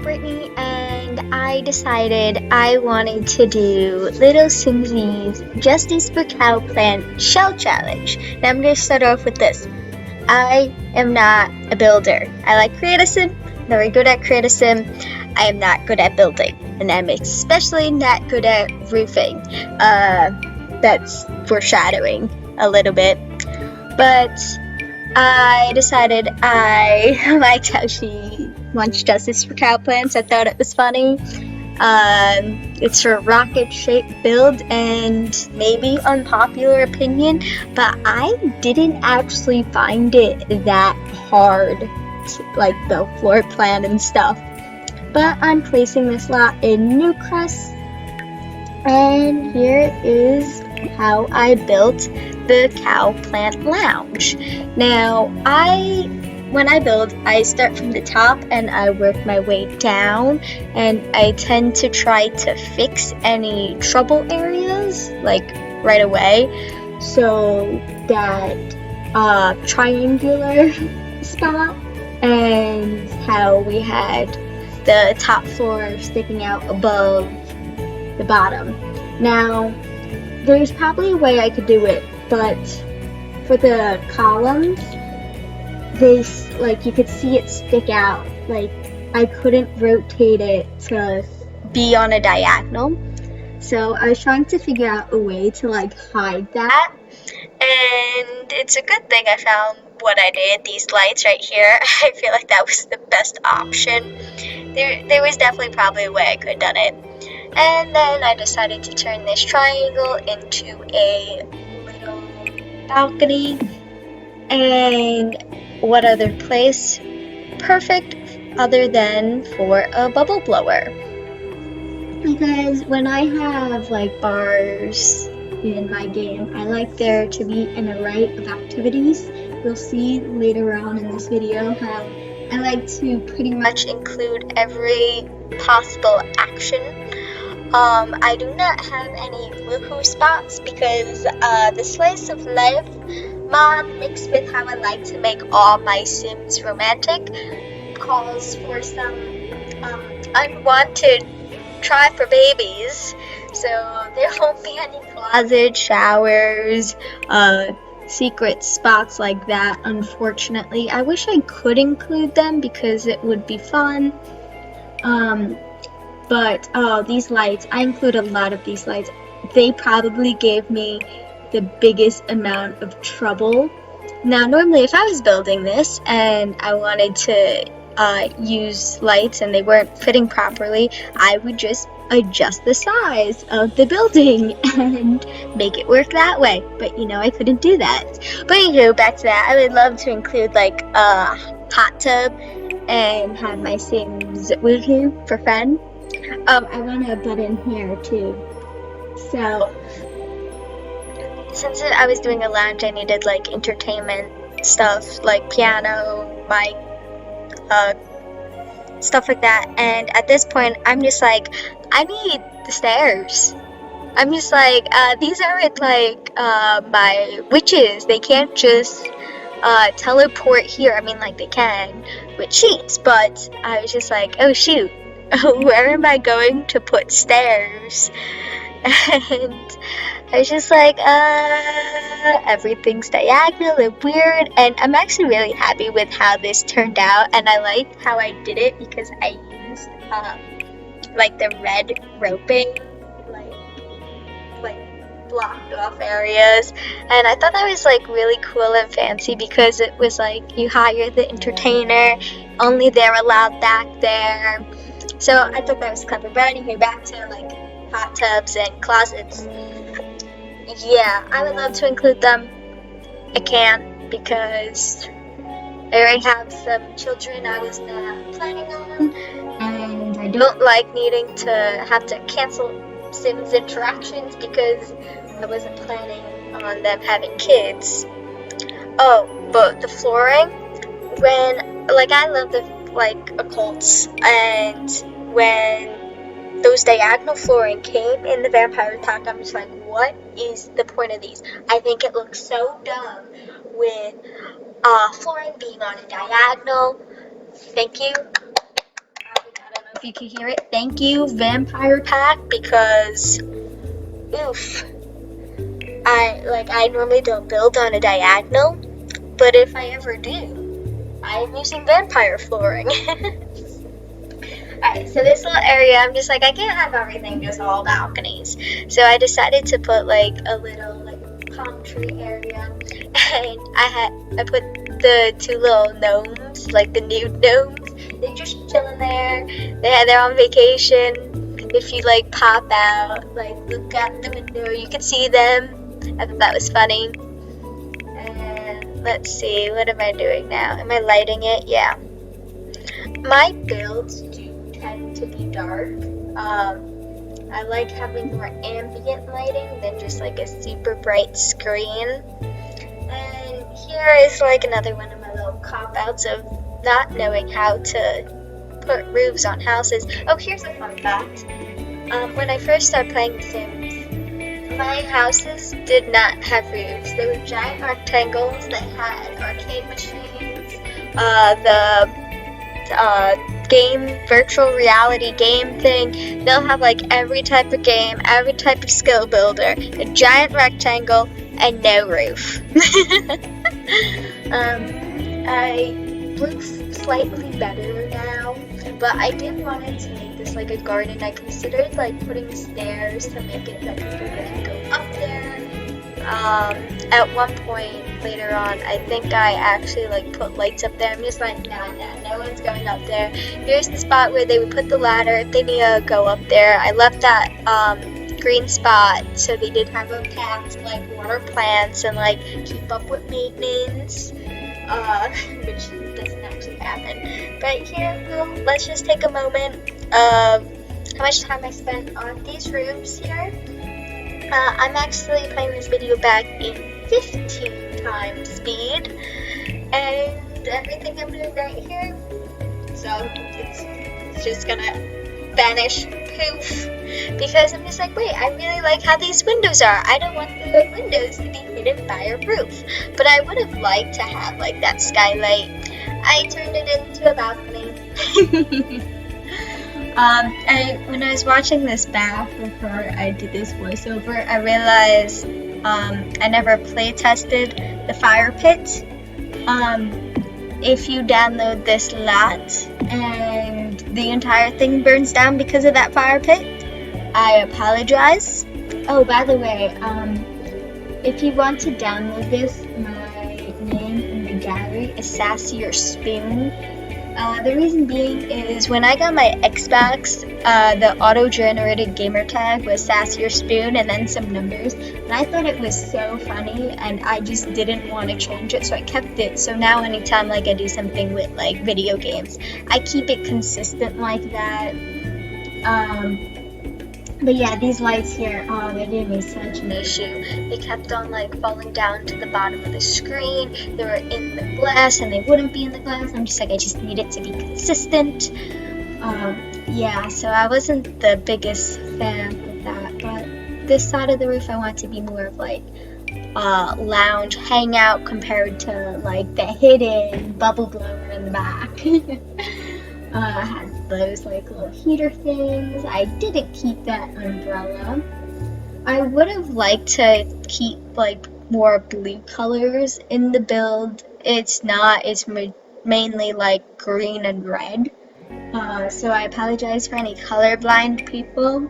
Brittany, and I decided I wanted to do Lilsimsie's Justice for Cowplant Shell Challenge. Now I'm going to start off with this. I am not a builder. I like Creatism, very good at Creatism. I am not good at building, and I'm especially not good at roofing. That's foreshadowing a little bit. But I decided I liked how she wants justice for cowplants. I thought it was funny. It's her rocket-shaped build, and maybe unpopular opinion, but I didn't actually find it that hard, like the floor plan and stuff. But I'm placing this lot in Newcrest, and here is how I built the Cowplant Lounge. Now, when I build, I start from the top and I work my way down, and I tend to try to fix any trouble areas like right away. So that triangular spot, and how we had the top floor sticking out above the bottom. Now, there's probably a way I could do it, but for the columns, you could see it stick out. Like, I couldn't rotate it to be on a diagonal. So I was trying to figure out a way to hide that. And it's a good thing I found what I did, these lights right here. I feel like that was the best option. There was definitely probably a way I could have done it. And then I decided to turn this triangle into a little balcony. And what other place perfect other than for a bubble blower? Because when I have bars in my game, I like there to be an array of activities. You'll see later on in this video how I like to pretty much include every possible action. I do not have any woohoo spots because the slice of life mod mixed with how I like to make all my Sims romantic calls for some unwanted try for babies. So there won't be any closet showers, secret spots like that, unfortunately. I wish I could include them because it would be fun. But these lights, I include a lot of these lights. They probably gave me the biggest amount of trouble. Now, normally if I was building this and I wanted to use lights and they weren't fitting properly, I would just adjust the size of the building and make it work that way. But I couldn't do that. But anywho, back to that. I would love to include a hot tub and have my Sims woohoo for fun. I want a button here too. So since I was doing a lounge, I needed entertainment stuff like piano, mic, stuff like that. And at this point, I'm just I need the stairs. I'm just these aren't my witches. They can't just teleport here. I mean, they can with cheats, but I was just oh shoot, where am I going to put stairs? And I was just everything's diagonal and weird, and I'm actually really happy with how this turned out, and I like how I did it because I used the red roping, blocked off areas, and I thought that was really cool and fancy because it was you hire the entertainer, only they're allowed back there. So I thought that was clever. But anyway, back to hot tubs and closets. Yeah, I would love to include them. I can't because I already have some children I was not planning on, and I don't like needing to have to cancel Sims interactions because I wasn't planning on them having kids. Oh, but the flooring, when I love the occults, and when those diagonal flooring came in the vampire pack, I'm just what is the point of these? I think it looks so dumb with flooring being on a diagonal. Thank you. We got if you can hear it. Thank you, Vampire Pack, because oof. I normally don't build on a diagonal, but if I ever do, I'm using vampire flooring. Alright, so this little area, I'm just like, I can't have everything just all balconies. So I decided to put like a little like palm tree area, and I put the two little gnomes, like the nude gnomes. They're just chilling there. They're on vacation. If you like pop out, like look out the window, you can see them. I thought that was funny. And let's see, what am I doing now? Am I lighting it? Yeah. My builds do tend to be dark. I like having more ambient lighting than just like a super bright screen. And here is like another one of my little cop-outs of not knowing how to put roofs on houses. Oh, here's a fun fact. When I first started playing The Sims, my houses did not have roofs. They were giant rectangles that had arcade machines, the game, virtual reality game thing. They'll have like every type of game, every type of skill builder, a giant rectangle, and no roof. I roof slightly better now, but I did want to make this like a garden. I considered like putting stairs to make it that people can go up there. At one point later on, I think I actually like put lights up there. I'm just like, nah, no one's going up there. Here's the spot where they would put the ladder if they need to go up there. I left that green spot so they did have a path to like water plants and like keep up with maintenance, which doesn't actually happen. But here, well, let's just take a moment of how much time I spent on these rooms here. I'm actually playing this video back in 15 times speed, and everything I'm doing right here, so it's just gonna vanish, poof, because I'm just like, wait, I really like how these windows are. I don't want the windows to be hidden by a roof, but I would have liked to have like that skylight. I turned it into a balcony. When I was watching this back before I did this voiceover, I realized I never play tested the fire pit. If you download this lot and the entire thing burns down because of that fire pit, I apologize. Oh, by the way, if you want to download this, my name in the gallery is Sassy or Spoon. The reason being is when I got my Xbox, the auto-generated gamer tag was Sassy or Spoon and then some numbers, and I thought it was so funny, and I just didn't want to change it, so I kept it. So now anytime like I do something with like video games, I keep it consistent like that. But yeah, these lights here, oh, they gave me such an issue. They kept on like falling down to the bottom of the screen. They were in the glass and they wouldn't be in the glass. I'm just like, I just need it to be consistent. Yeah, so I wasn't the biggest fan of that. But this side of the roof, I want to be more of like lounge hangout compared to like the hidden bubble blower in the back. Has those like little heater things. I didn't keep that umbrella. I would have liked to keep like more blue colors in the build. It's not, it's mainly like green and red. So I apologize for any colorblind people.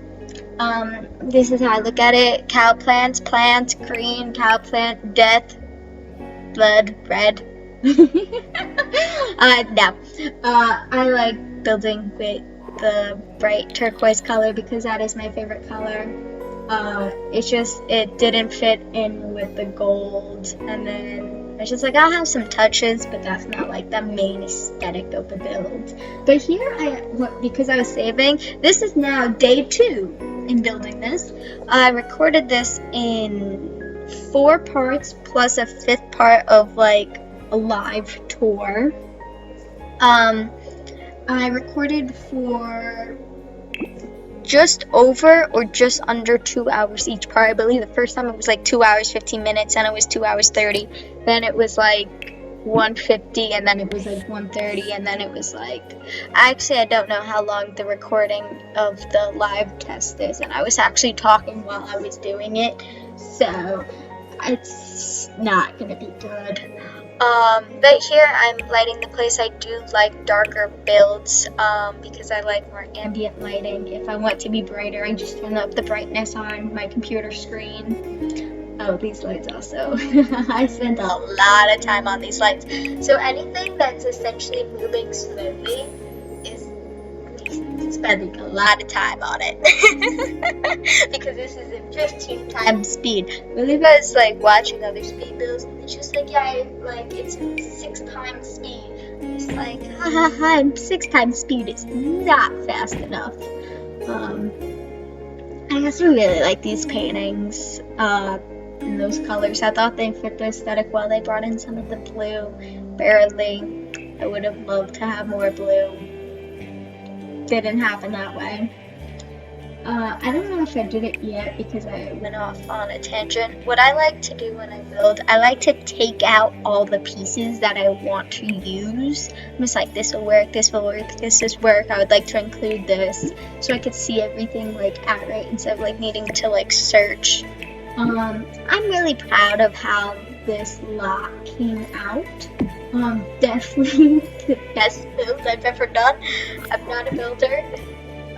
This is how I look at it. Cowplants, plants, green, cowplant, death, blood, red. No. I like building with the bright turquoise color because that is my favorite color. It's just, it didn't fit in with the gold, and then it's just like, I'll have some touches, but that's not like the main aesthetic of the build. But here, because I was saving, this is now day 2 in building this. I recorded this in 4 parts plus a 5th part of like a live tour. I recorded for just over or just under 2 hours each part. I believe the first time it was like 2 hours 15 minutes, and it was 2 hours 30. Then it was like 150, and then it was like 130, and then it was like, actually I don't know how long the recording of the live test is, and I was actually talking while I was doing it, so it's not gonna be good. But here I'm lighting the place. I do like darker builds, because I like more ambient lighting. If I want to be brighter, I just turn up the brightness on my computer screen. Oh, these lights also. I spent a lot of time on these lights. So anything that's essentially moving slowly is spending a lot of time on it. Because this is in 15 times speed. When you guys like watching other speed builds, it's just like, yeah, like it's 6 times speed. It's like, ha ha ha, 6 times speed is not fast enough. I also really like these paintings in those colors. I thought they fit the aesthetic well. They brought in some of the blue, barely. I would have loved to have more blue. Didn't happen that way. I don't know if I did it yet because I went off on a tangent. What I like to do when I build, I like to take out all the pieces that I want to use. I'm just like, this will work, this will work, this is work. I would like to include this so I could see everything like outright instead of like needing to like search. I'm really proud of how this lock came out. Definitely the best build I've ever done. I'm not a builder.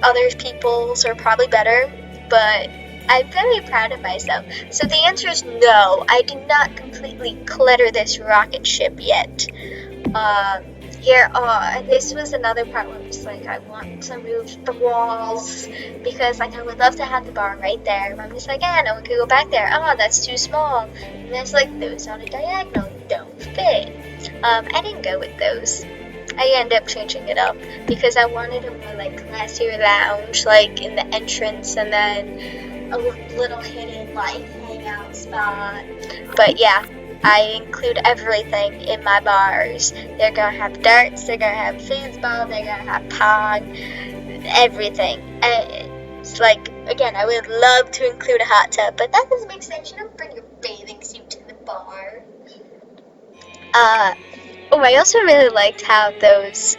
Other people's are probably better, but I'm very proud of myself. So the answer is no, I did not completely clutter this rocket ship yet. This was another part where I'm just like, I want to move the walls, because like I would love to have the bar right there. I'm just like, no one could go back there. Oh, that's too small. And there's like those on a diagonal don't fit. I didn't go with those. I ended up changing it up because I wanted a more like classier lounge, like in the entrance, and then a little hidden like hangout spot. But yeah, I include everything in my bars. They're gonna have darts, they're gonna have foosball, they're gonna have pong, everything. And it's like, again, I would love to include a hot tub, but that doesn't make sense. You don't bring your bathing suit to the bar. I also really liked how those,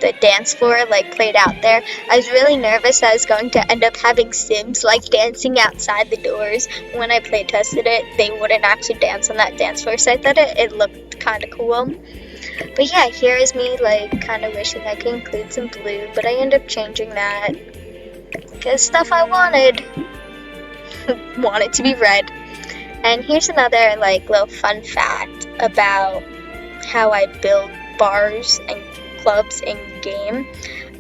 the dance floor, like, played out there. I was really nervous I was going to end up having Sims, like, dancing outside the doors. When I play tested it, they wouldn't actually dance on that dance floor, so I thought it looked kind of cool. But yeah, here is me, like, kind of wishing I could include some blue, but I ended up changing that. Because stuff I wanted to be red. And here's another, like, little fun fact about how I build bars and clubs in game.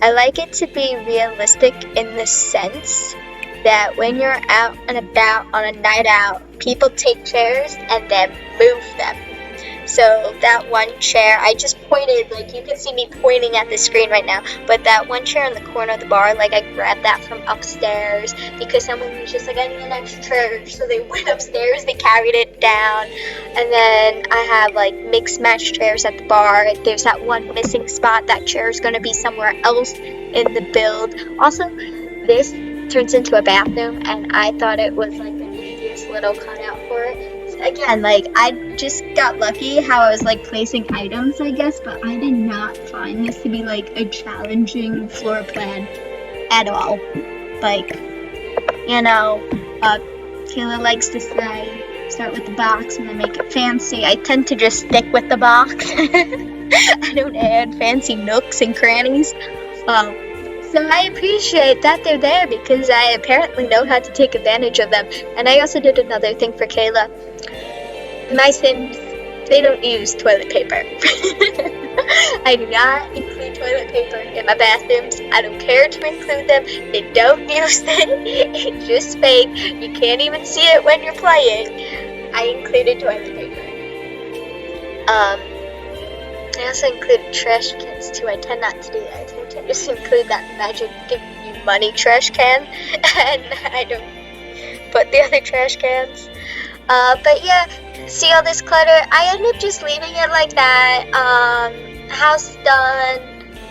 I like it to be realistic in the sense that when you're out and about on a night out, people take chairs and then move them. So that one chair, I just pointed, like you can see me pointing at the screen right now, but that one chair in the corner of the bar, like I grabbed that from upstairs because someone was just like, I need an extra chair, so they went upstairs, they carried it down. And then I have like mixed match chairs at the bar. There's that one missing spot, that chair is going to be somewhere else in the build. Also, this turns into a bathroom, and I thought it was like the easiest little cutout for it. Again, like, I just got lucky how I was, like, placing items, I guess, but I did not find this to be, like, a challenging floor plan at all. Like, you know, Kayla likes to say, start with the box and then make it fancy. I tend to just stick with the box. I don't add fancy nooks and crannies. So I appreciate that they're there because I apparently know how to take advantage of them. And I also did another thing for Kayla. My Sims, they don't use toilet paper. I do not include toilet paper in my bathrooms. I don't care to include them. They don't use it. It's just fake. You can't even see it when you're playing. I included toilet paper. I also included trash cans too. I tend not to do that. I tend to just include that magic give you money trash can, and I don't put the other trash cans. But yeah, see all this clutter? I end up just leaving it like that. House done.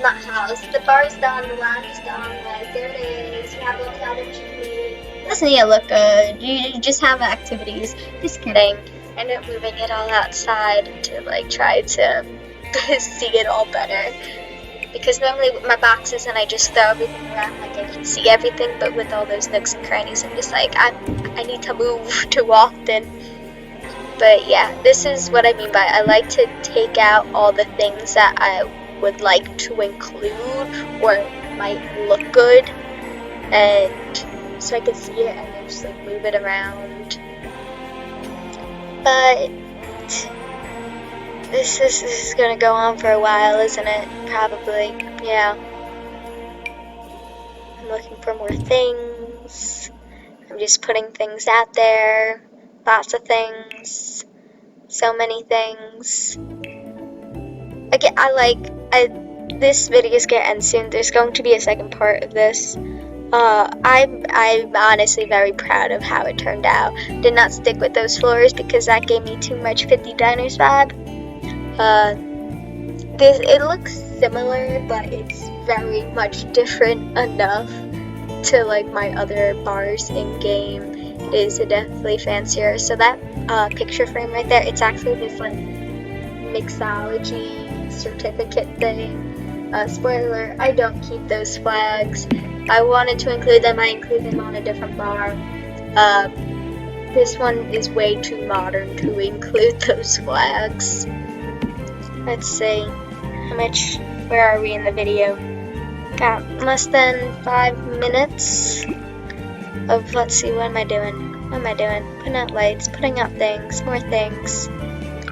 Not house. The bar's done. The lounge is done. Like, there it is. You have all the items you need. Doesn't it look good? You just have activities. Just kidding. end up moving it all outside to like try to see it all better. Because normally with my boxes and I just throw everything around, like I can see everything, but with all those nooks and crannies, I'm just like, I need to move too often. But yeah, this is what I mean by I like to take out all the things that I would like to include or might look good, and so I can see it and then just like move it around. But this is gonna go on for a while, isn't it? Probably, yeah. I'm looking for more things. I'm just putting things out there. Lots of things. So many things. Again, this video is gonna end soon. There's going to be a second part of this. I'm honestly very proud of how it turned out. Did not stick with those floors because that gave me too much 50 Diners vibe. It looks similar, but it's very much different enough to like my other bars in game. It is definitely fancier. So that picture frame right there, it's actually this like mixology certificate thing. Spoiler, I don't keep those flags. I wanted to include them, I include them on a different bar. This one is way too modern to include those flags. Let's see, where are we in the video? Got less than 5 minutes of, let's see, what am I doing? Putting out lights, putting out things, more things.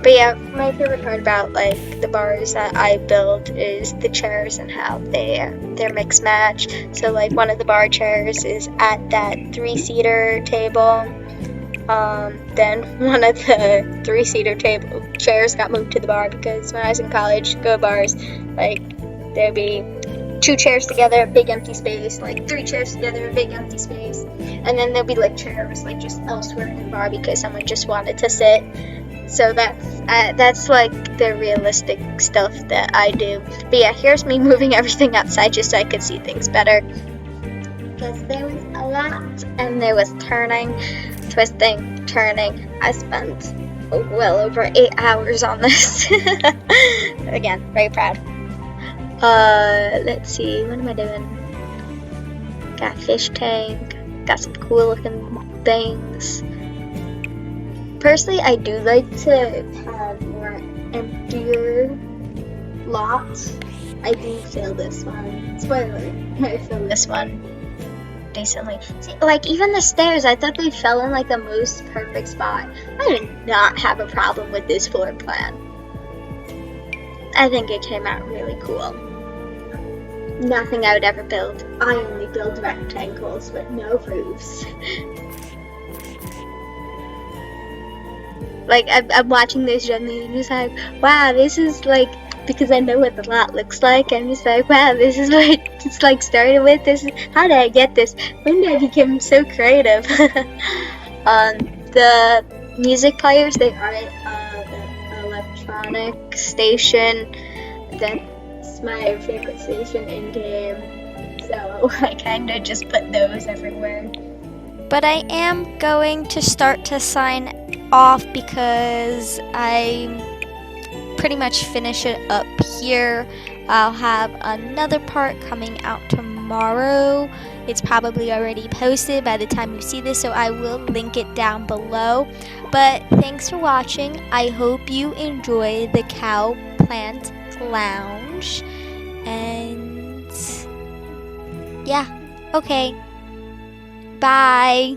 But yeah, my favorite part about like the bars that I build is the chairs and how they're mix match. So like one of the bar chairs is at that 3-seater table. Then one of the 3-seater chairs got moved to the bar because when I was in college, go bars, like there'd be 2 chairs together, a big empty space, like 3 chairs together, a big empty space, and then there'll be like chairs like just elsewhere in the bar because someone just wanted to sit. So that's like the realistic stuff that I do. But yeah, here's me moving everything outside just so I could see things better. Because there was a lot, and there was turning, twisting, turning. I spent well over 8 hours on this. Again, very proud. Let's see, what am I doing? Got a fish tank, got some cool looking things. Personally, I do like to have more emptier lots. I do fill this one. Spoiler, I fill this one decently. See, like even the stairs, I thought they fell in like the most perfect spot. I did not have a problem with this floor plan. I think it came out really cool. Nothing I would ever build. I only build rectangles with no roofs. Like, I'm watching this journey and just like, wow, this is like, because I know what the lot looks like, I'm just like, wow, this is what it's like started with. How did I get this? When did I become so creative? The music players, they are the electronic station. That's my favorite station in game. So I kind of just put those everywhere. But I am going to start to sign off because I pretty much finish it up here. I'll have another part coming out tomorrow. It's probably already posted by the time you see this, so I will link it down below. But thanks for watching. I hope you enjoy the Cowplant Lounge. And yeah, okay. Bye.